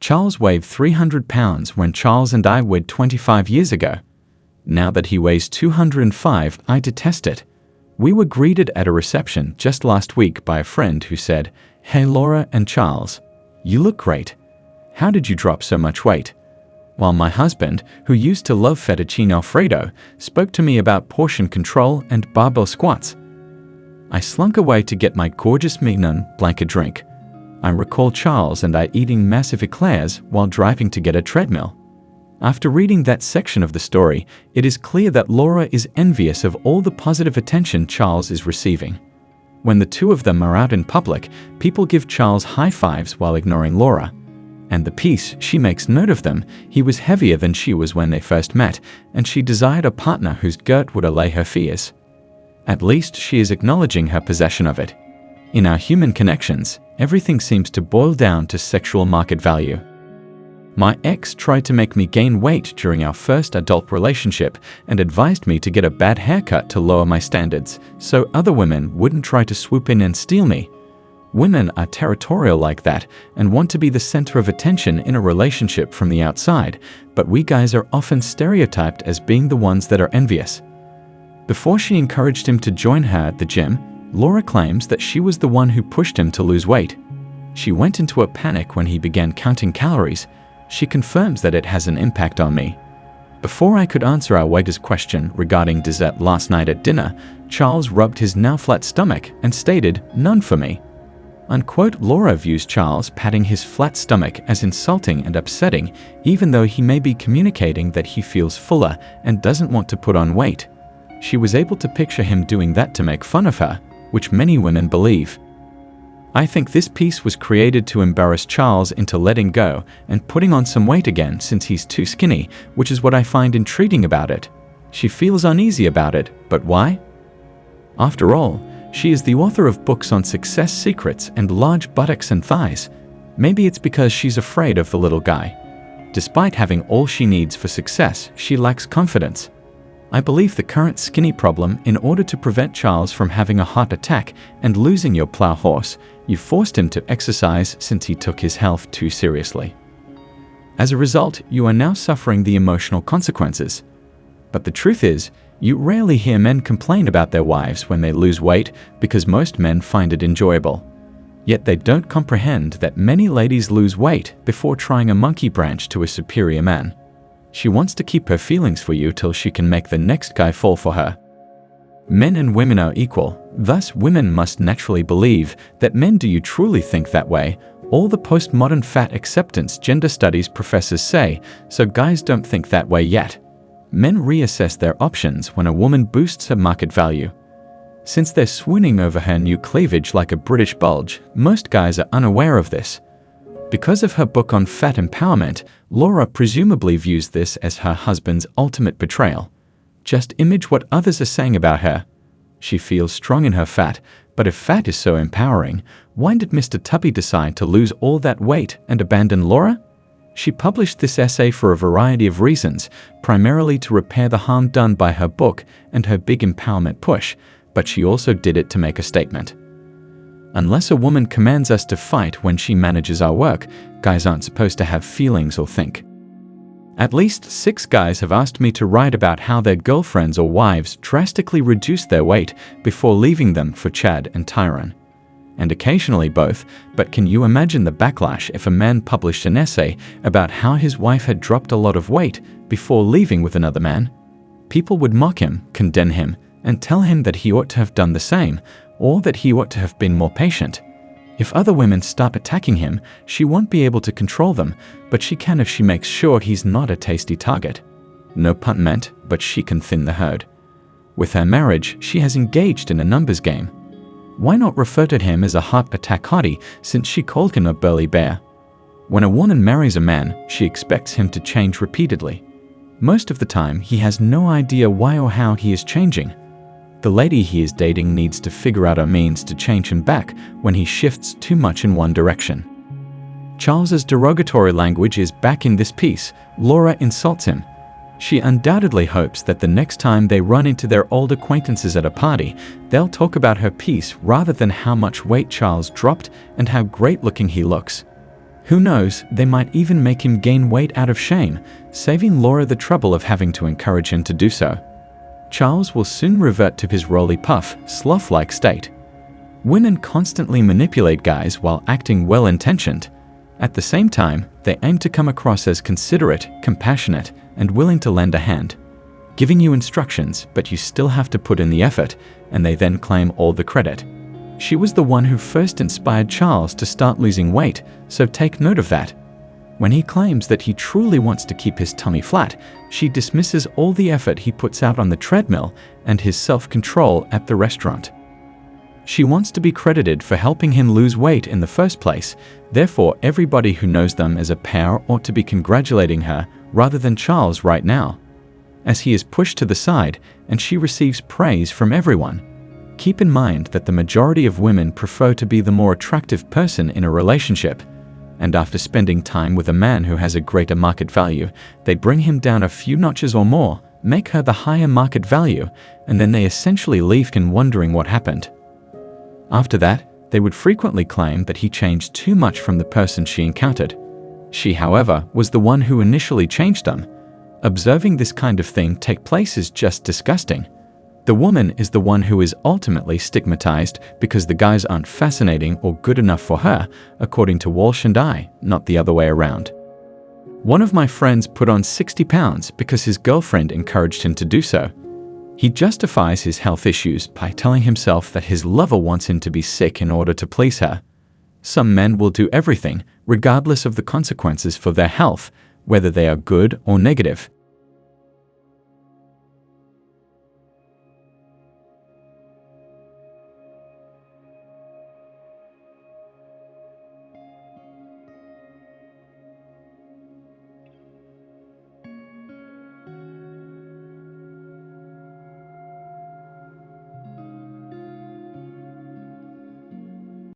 Charles weighed 300 pounds when Charles and I weighed 25 years ago. Now that he weighs 205, I detest it. We were greeted at a reception just last week by a friend who said, "Hey Laura and Charles, you look great. How did you drop so much weight?" While my husband, who used to love fettuccine alfredo, spoke to me about portion control and barbell squats. I slunk away to get my gorgeous Mignon blank a drink. I recall Charles and I eating massive eclairs while driving to get a treadmill. After reading that section of the story, it is clear that Laura is envious of all the positive attention Charles is receiving. When the two of them are out in public, people give Charles high fives while ignoring Laura. And the piece, she makes note of them. He was heavier than she was when they first met, and she desired a partner whose girt would allay her fears. At least she is acknowledging her possession of it. In our human connections, everything seems to boil down to sexual market value. My ex tried to make me gain weight during our first adult relationship and advised me to get a bad haircut to lower my standards, so other women wouldn't try to swoop in and steal me. Women are territorial like that and want to be the center of attention in a relationship from the outside, but we guys are often stereotyped as being the ones that are envious. Before she encouraged him to join her at the gym, Laura claims that she was the one who pushed him to lose weight. She went into a panic when he began counting calories. She confirms that it has an impact on me. Before I could answer our waiter's question regarding dessert last night at dinner, Charles rubbed his now flat stomach and stated, "None for me." Unquote, Laura views Charles patting his flat stomach as insulting and upsetting, even though he may be communicating that he feels fuller and doesn't want to put on weight. She was able to picture him doing that to make fun of her, which many women believe. I think this piece was created to embarrass Charles into letting go and putting on some weight again since he's too skinny, which is what I find intriguing about it. She feels uneasy about it, but why? After all, she is the author of books on success secrets and large buttocks and thighs. Maybe it's because she's afraid of the little guy. Despite having all she needs for success, she lacks confidence. I believe the current skinny problem, in order to prevent Charles from having a heart attack and losing your plow horse, you forced him to exercise since he took his health too seriously. As a result, you are now suffering the emotional consequences. But the truth is, you rarely hear men complain about their wives when they lose weight because most men find it enjoyable. Yet they don't comprehend that many ladies lose weight before trying a monkey branch to a superior man. She wants to keep her feelings for you till she can make the next guy fall for her. Men and women are equal, thus women must naturally believe that men. Do you truly think that way? All the postmodern fat acceptance gender studies professors say, so guys don't think that way yet. Men reassess their options when a woman boosts her market value. Since they're swooning over her new cleavage like a British bulge, most guys are unaware of this. Because of her book on fat empowerment, Laura presumably views this as her husband's ultimate betrayal. Just image what others are saying about her. She feels strong in her fat, but if fat is so empowering, why did Mr. Tubby decide to lose all that weight and abandon Laura? She published this essay for a variety of reasons, primarily to repair the harm done by her book and her big empowerment push, but she also did it to make a statement. Unless a woman commands us to fight when she manages our work, guys aren't supposed to have feelings or think. At least 6 guys have asked me to write about how their girlfriends or wives drastically reduced their weight before leaving them for Chad and Tyrone. And occasionally both, but can you imagine the backlash if a man published an essay about how his wife had dropped a lot of weight before leaving with another man? People would mock him, condemn him, and tell him that he ought to have done the same, or that he ought to have been more patient. If other women start attacking him, she won't be able to control them, but she can if she makes sure he's not a tasty target. No pun meant, but she can thin the herd. With her marriage, she has engaged in a numbers game. Why not refer to him as a heart attack hottie, since she called him a burly bear? When a woman marries a man, she expects him to change repeatedly. Most of the time, he has no idea why or how he is changing. The lady he is dating needs to figure out a means to change him back when he shifts too much in one direction. Charles's derogatory language is back in this piece. Laura insults him. She undoubtedly hopes that the next time they run into their old acquaintances at a party, they'll talk about her piece rather than how much weight Charles dropped and how great looking he looks. Who knows, they might even make him gain weight out of shame, saving Laura the trouble of having to encourage him to do so. Charles will soon revert to his roly-puff, sloth-like state. Women constantly manipulate guys while acting well-intentioned. At the same time, they aim to come across as considerate, compassionate, and willing to lend a hand, giving you instructions, but you still have to put in the effort, and they then claim all the credit. She was the one who first inspired Charles to start losing weight, so take note of that. When he claims that he truly wants to keep his tummy flat, she dismisses all the effort he puts out on the treadmill and his self-control at the restaurant. She wants to be credited for helping him lose weight in the first place, therefore everybody who knows them as a pair ought to be congratulating her rather than Charles right now, as he is pushed to the side and she receives praise from everyone. Keep in mind that the majority of women prefer to be the more attractive person in a relationship, and after spending time with a man who has a greater market value, they bring him down a few notches or more, make her the higher market value, and then they essentially leave him wondering what happened. After that, they would frequently claim that he changed too much from the person she encountered. She, however, was the one who initially changed them. Observing this kind of thing take place is just disgusting. The woman is the one who is ultimately stigmatized because the guys aren't fascinating or good enough for her, according to Walsh and I, not the other way around. One of my friends put on 60 pounds because his girlfriend encouraged him to do so. He justifies his health issues by telling himself that his lover wants him to be sick in order to please her. Some men will do everything, regardless of the consequences for their health, whether they are good or negative.